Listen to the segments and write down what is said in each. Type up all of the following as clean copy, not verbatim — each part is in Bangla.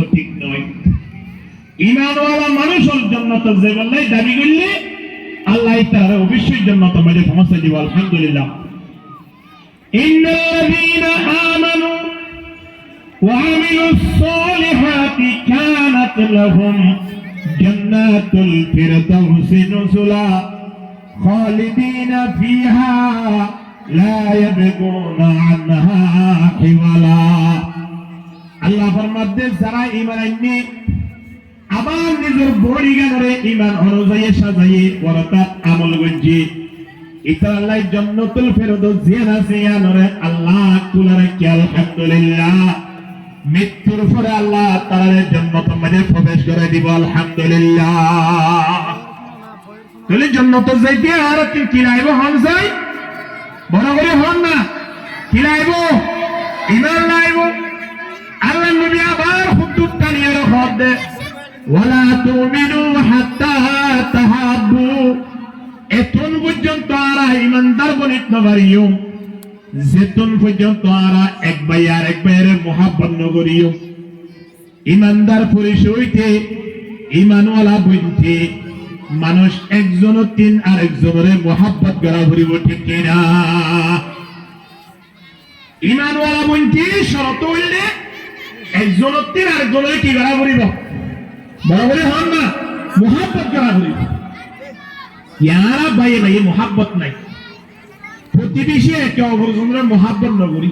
সঠিক নয়। ঈমানওয়ালা মানুষের জান্নাত যে বললে দাবি করলে আল্লাহ তাআলা অবশ্যই জান্নাত মধ্যে পৌঁছে দিব। আলহামদুলিল্লাহ। ইন্নাল্লাযীনা আমানু ওয়া আমিলুস সালিহাতি কানাত লাহুম জান্নাতুল ফিরদাউসি নুজুলা খালিদিনা ফিহা লা ইয়াবগুনা আনহা হিওয়ালা। আল্লাহ ফরমাতে যারা ঈমান আননি আবার নিজের বডি গানরে ঈমান অনুযায়ী সাজায়ে ওরাতা আমল গঞ্জি এটা আল্লাহ জান্নাতুল ফিরদাউস জিয়ানা জিয়ানরে আল্লাহ কুলারে কি আলহামদুলিল্লাহ মৃত্যুর পরে আল্লাহ তাআলা জান্নাতের মধ্যে প্রবেশ করে দিব। আলহামদুলিল্লাহ। তাহলে জান্নাতে যাইতে আর কি লাইব হন যাই বড় করে হন না কি লাইব ঈমান লাইব। আল্লাহ নবী আবার হুদুদ টানিয়ে রাখত দে ওয়ালা তুমিনু হাত্তা তাহাব্বু এতন পর্যন্ত আরা ঈমানদার বনিত নবারিও যেতন পর্যন্ত আরা এক ভাই আর এক ভাইয়ের মুহাব্বত নগরিও। ঈমানদার পরিচয়তে ঈমানওয়ালা বইতে মানুষ একজন তিন আর একজনের মুহাব্বত করা ভরিব ঠিক কিনা। ঈমানওয়ালা বইতে শরত হইলে একজন তিন আর একজনের কি করা ভরিব বরাবরই হন না মুহাব্বত করা ভরিব। ইয়ারা ভাই ভাই মুহাব্বত নাই প্রতিবেশী একে অপরজনের মুহাব্বত নগরী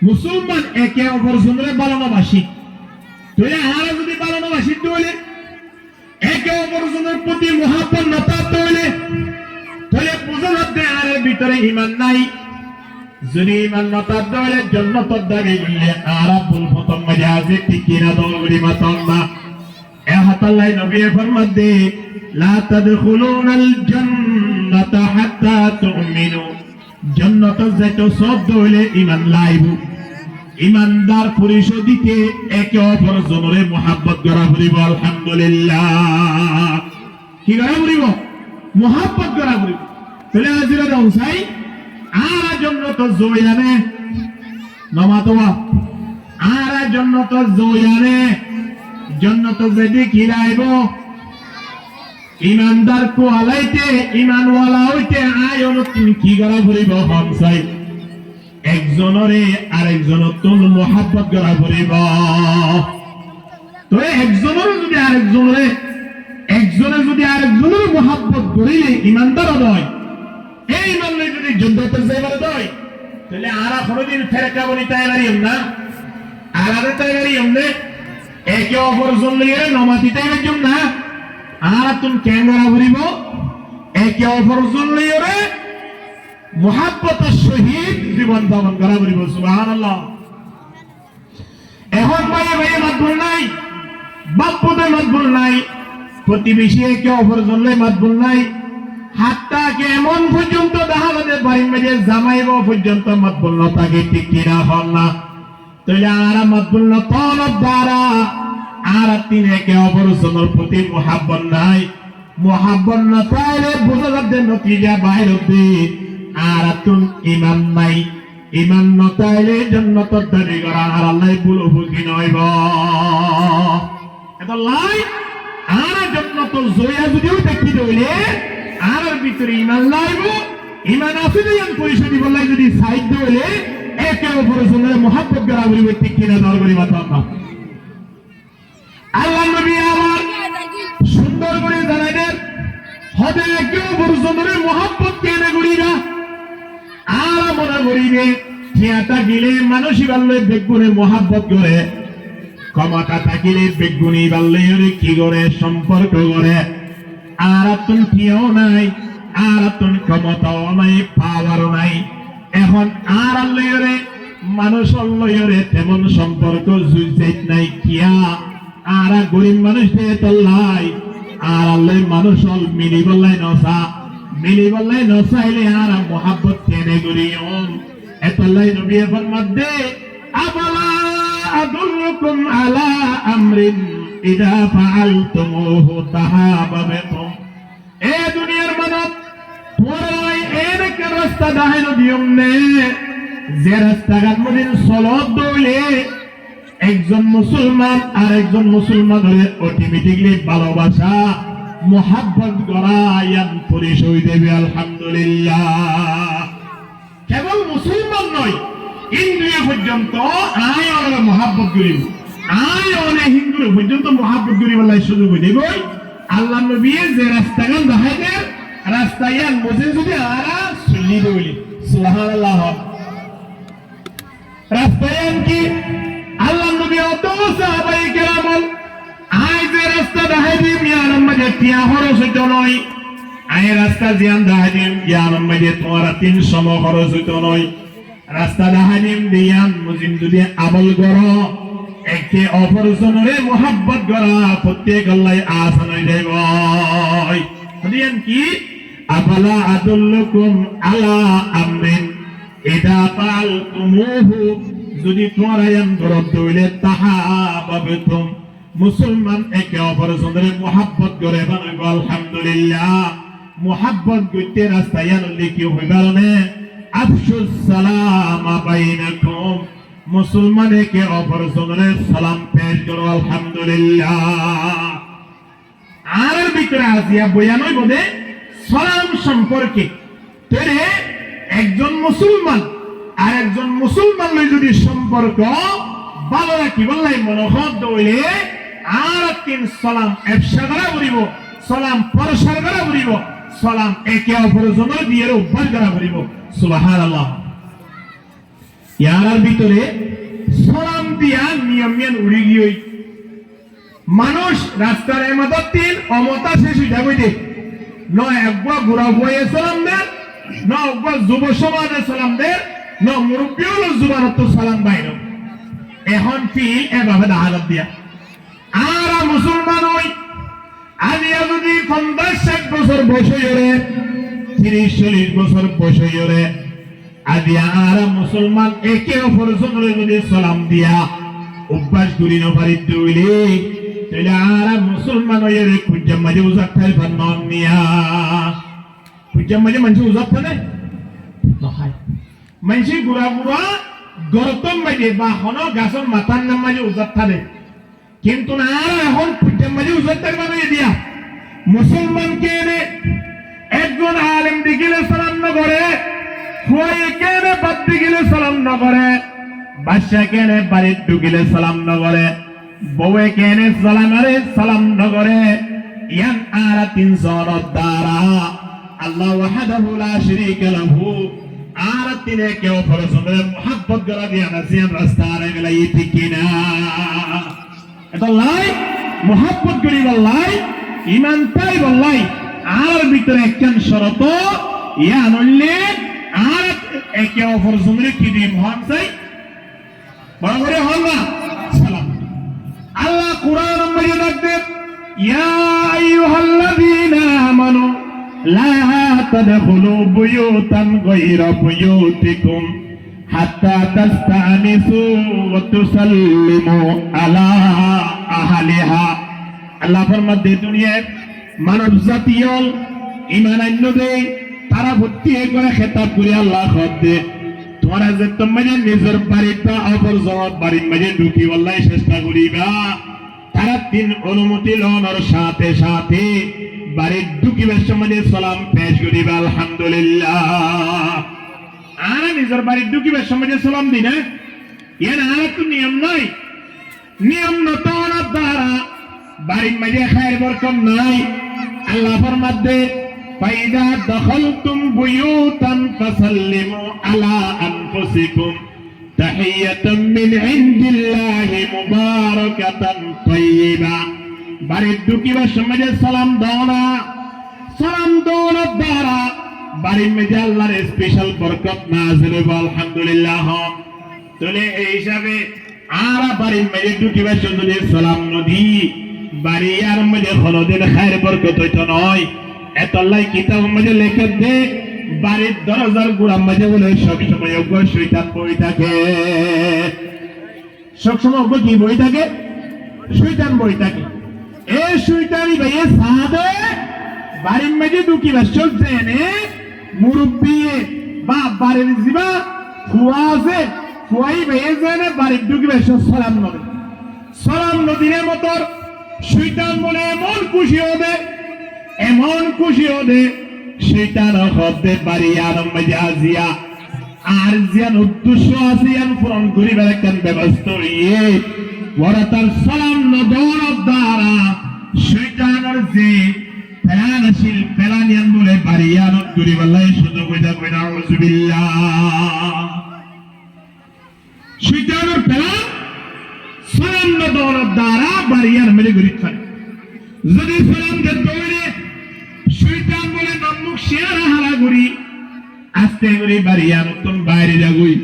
মুসলমান একে অপরজনের ভালোবাসি তাহলে আরা যদি ভালোবাসি তাহলে একে অপরজনের প্রতি মুহাব্বত নতাত তাহলে বুঝা যাচ্ছে আর ভিতরে ঈমান নাই। যদি ঈমান নতাত তাহলে জান্নাতের দাবি করলে আরা ভুল প্রথম মজা আছে ঠিক কিনা দলগরি মাতন না। এ হাতাল্লাহ নবী ফরমাতে লা তাদখুলুনাল জান্নাতা হাত্তা তুমিনু জান্নাতে যেতে শব্দ হইলে ঈমান লাইব। ঈমানদার পরিচয় দিতে একে অপরজনের মুহাব্বত করা ভরিব। আলহামদুলিল্লাহ। কি করা ভরিব মুহাব্বত করা ভরিব। তাহলে আজিরা দাও চাই আর জান্নাতে জয়ানে নমাতোয়া আর জান্নাতে জয়ানে জান্নাতে যেতে কি লাইব ঈমানদার কো আলাইতে ঈমানওয়ালা হইতে আয়ন তুমি কি করা ভরিব হামসাই একজনরে আরেকজনের তুল মুহাব্বত করা ভরিব। তো একজনের যদি আরেকজনের মুহাব্বত করিলে ঈমানদার হয় এই ঈমান যদি জান্নাতে যাইবার হয় তাহলে আরা কোনদিন ফেরকা বনি তাইবারিম না আরারে তাইবারিম নে একে অপরজন লইয়ে নমাতি তাইবারিম না। আর তুমি কেন ভরিব একে অপরজন লইরে মুহাব্বতের সহিত জীবন যাপন করা ভরিব। সুবহানাল্লাহ। এখন ভাইয়ে ভাইয়ে মাতবুল নাই বাপ্পতে মাতবুল নাই প্রতিবেশী একে অপরজন লই মাতবুল নাই হাতটা কেমন পর্যন্ত দেখা যাবে বাড়ির মেঝে জামাইব পর্যন্ত মাতবুল না থাকে ঠিক কিনা হন না। তাহলে আর মাতবুল না তন দ্বারা আর তিন একে অপরজনের প্রতি মুহাব্বত নাই। মুহাব্বত না তাইলে বোঝা যাবে নতিজা বাইর হতে আর তুন ঈমান নাই। ঈমান না তাইলে জান্নাতের দাবি করা আর আল্লাহ বুলবুকি নইব। এত লাই আর জান্নাতের জয়া যদিও দেখি দইলে আর ভিতরে ঈমান লাইব ঈমান আছে যে পরিচয় দিব লাই যদি সাইড দইলে একে অপরজনের মুহাব্বত করা বলিবে ঠিক কিনা দরবারি মাতা না। আল্লাহ নবী আমার সুন্দর করে জানাইলেন হবে একে অপরজনের মুহাব্বত কেনে করিরা আর মনে করিবে ঠিয়াটা গিলে মানুষই বাল্লে বেগুনে মুহাব্বত করে ক্ষমতা থাকিলে বেগুনি বাল্লে কি করে সম্পর্ক করে আর তুমি ঠিয়াও নাই আর তুমি ক্ষমতাও নাই পাওয়ারও নাই। এখন আর আল্লাহরে মানুষ আল্লাহরে তেমন সম্পর্ক জুইজাইত নাই কিয়া আর গরিব মানুষ লাই আর আল্লাহ মানুষ মিলি বললাই নসাইলে আর মুহাব্বত কেনে করিও। এতলাই নবী ফরমাতে আফালা আদুল্লুকুম আলা আমরিন ইদা ফাআলতুমুহু তাহাবাবাতুম। এ দুনিয়ার মানব তোরাই এর কে রাস্তা দাহিনো দিয়ম নে যে রাস্তাঘাট মদিন সলত দইলে একজন মুসলমান আর একজন মুসলমানের অটোমেটিকলি ভালোবাসা মোহাব্বত গড়ায়ান পরিচয় দেবে আলহামদুলিল্লাহ। কেবল মুসলমান নয়, ইন্দ্রিয় পর্যন্ত আয় অনেক মোহাব্বত করিব, আয় অনেক হিন্দু পর্যন্ত মোহাব্বত করিব সুযোগ দেব। আল্লাহ নবী যে রাস্তাগান দেখাইতেন রাস্তায়ান বুঝে যদি আরা শুনি বলি সুবহানাল্লাহ। রাস্তায়ান কি আল্লাহ নবী অত সাহাবায়ে কেরাম আয় যে রাস্তা দেখাইতেন ইয়ার মধ্যে টিয়া খরচ হইতো নয়, আয় রাস্তা জিয়ান দেখাইতেন ইয়ার মধ্যে তোমার 300 খরচ হইতো নয়। রাস্তা দেখাইতেন দিয়ান মুজিম যদি আমল করো একে অপরজনরে মোহাব্বত করা প্রত্যেক আল্লাহ আসান হয়ে যাইব। দিয়ান কি আফালা আদুল্লুকুম আলা আমরিন ইদা ফাআলতুমুহু, যদি তোমরা এন করত হইলে তাহাবাবতুম, মুসলমান একে অপরজনরে মোহাব্বত করে বানাইব আলহামদুলিল্লাহ। মোহাব্বত করতে রাস্তায় আনলে কি হইবার না আফসুস সালাম বাইনাকুম, মুসলমান একে অপরজনরে সালাম পেশ করো আলহামদুলিল্লাহ। আর ভিতরে আসিয়া বয়ানই বলে সালাম সম্পর্কে তেরে একজন মুসলমান আর একজন মুসলমান যদি সম্পর্ক ভালো রাখি বললাই মনোহর দইলে আর 3 সালাম এফসা করা বলিব, সালাম পরসার করা বলিব, সালাম একে অপরজনের দিয়ে উদ্ধার করা বলিব সুবহানাল্লাহ। ইয়ার ভিতরে সালাম দিয়া নিয়ম উড়ি গিয়ে মানুষ রাস্তার এমাদত দিন অমতা শেষ হয়ে যাবে দে নয় একবার বুড়া বয়ে সালাম দেন, না একবার যুব সমাজে সালাম দেন, না মুরব্বী হল যুবানত্ব সালাম বাইর। এখন কি এভাবে হালত দিয়া আর মুসলমান হই আজিয়া যদি 50-60 বছর বয়স হইরে 30-40 বছর বয়স হইরে আজিয়া আর মুসলমান একে অপরজনের যদি সালাম দিয়া অভ্যাস করি না পারি তৈলে তাহলে আর মুসলমান হইরে খুঁজাম মাঝে উজাত খাই ভান নিয়া খুঁজাম মাঝে মানুষ উজাত থাকে নহাই মানুষ গুড়া গুড়া গরতম মাঝে বা হন গাছর মাথার নাম মাঝে উজাত থাকে, কিন্তু না এখন খুঁজাম মাঝে উজাত থাকবে দিয়া মুসলমানকে এনে একজন আলেম দেখিলে সালাম না করে, খুয়াই কেনে বাদ দিলে সালাম না করে, বাদশা কেনে বাড়ির ঢুকিলে সালাম না করে, বউয়ে কেনে সালাম না করে। ইয়ান আর 3 জনের দ্বারা আল্লাহ ওয়াহদাহু লা শারীকা লাহু আর তিনে কেউ পরস্পরের মুহাব্বত করা দিয়া নাসিয়ান রাস্তা আর গেলাই ঠিক না এটা লাই মুহাব্বত করি বললাই ইমান তাই বললাই আর ভিতরে একজন শরত ইয়া নইলে আর একে অপরজনের কি দি মহান চাই বড় করে হল না সালাম। আল্লাহ কুরআন মধ্যে ডাকতে ইয়া আইয়ুহাল্লাযীনা আমানু লা তাদখুলু বুয়ুতান গায়রা বুয়ুতিকুম হাত্তা তাস্তানিসু ওয়া তুসাল্লিমু আলা আহলিহা। আল্লাহ ফরমাতে দুনিয়ার মানব জাতীয় ঈমান আনবে তারা ভর্তি করে খেতাব করে আল্লাহ খদে তোমরা যে তোমরা নিজের বাড়িটা অপরজনের বাড়ির মাঝে ঢুকি আল্লাহ চেষ্টা করিবা তারা 3 অনুমতি লওয়ার সাথে সাথে বাড়ির ঢুকিবার সময় সালাম পেশ করিবা আলহামদুলিল্লাহ। আর নিজের বাড়ির ঢুকিবার সময় সালাম দি না এর আর তো নিয়ম নাই, নিয়ম নতন দ্বারা বাড়ির মাঝে খায়ের বরকত নাই। আল্লাহ ফরমাতে ফাইদা দখলতুম বুয়ুতান ফাসাল্লিমু আলা আনফুসিকুম তাহিয়াতাম মিন ইনদিল্লাহি মুবারাকাতান তাইয়্যিবা। বাড়ির ঢুকিবার সময় সালাম দাও না, সালাম দৌলত দ্বারা বাড়ির মধ্যে আল্লাহর স্পেশাল বরকত নাযিল হবে আলহামদুলিল্লাহ। তাহলে এই হিসাবে আর বাড়ির মধ্যে ঢুকিবার সময় সালাম নদী বাড়ি আর মধ্যে হলদের খায়ের বরকত হইতো নয়। এতলাই কিতাব মধ্যে লেখা দে বাড়ির দরজার গুড়ার মধ্যে বলে সবসময় শৈতান বই থাকে, সবসময় কি বই থাকে? শৈতান বই থাকে। এই শৈতানি ভাইয়ে সাদে বাড়ির মধ্যে ঢুকিবার চলছে এনে মুরব্বী বা বাড়ির জিবা ফুয়া আছে ফুয়াই ভাইয়ে যায় বাড়ির ঢুকিবার সালাম নয়। সালাম নদীর মতর শয়তান বলে এমন খুশি হবে শয়তান হতে পারি আরম্ভ আজিয়া আর যেন উদ্দেশ্য আছে ইয়ান পূরণ করিবার একটা ব্যবস্থা ইয়ে ওরা তার সালাম নদর দ্বারা শয়তানের যে প্যারানাশীল প্যারানিয়ান বলে বাড়িয়ান করিবাল্লাই সুযোগ হইতা কই নাউজুবিল্লাহ শয়তানের প্যারান সালাম নদর দ্বারা বাড়িয়ান মেরে গরিব করে যদি সালাম কে দৌড়ে শয়তান বলে নামুক শেয়ারা হারা করি আস্তে করে বাড়িয়ান নতুন বাইরে যাগুই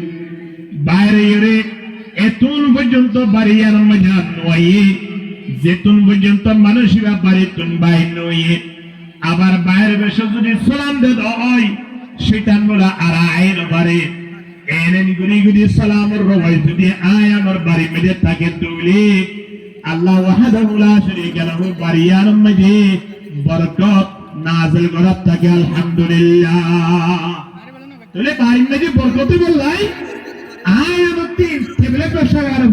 বাইরে এরে এতন পর্যন্ত বাড়িয়ার মজা নয় যেতুন পর্যন্ত মানুষরা বাড়িতুন বাইর নয় আবার বাইরে বেশ যদি সালাম দে হয় শয়তান বলা আর আইন বাড়ে এনেন গুরি গুরি সালামর রবাই যদি আয় আমার বাড়ি মেজে তাকে তুলি আল্লাহ ওয়াহদাহু লা শারীকা লাহু বাড়িয়ার মধ্যে বরকত নাযিল করার থাকে আলহামদুলিল্লাহ তাহলে বাড়ির মধ্যে বরকত বললাই আয় আমার তিন টেবিলে পেশা আর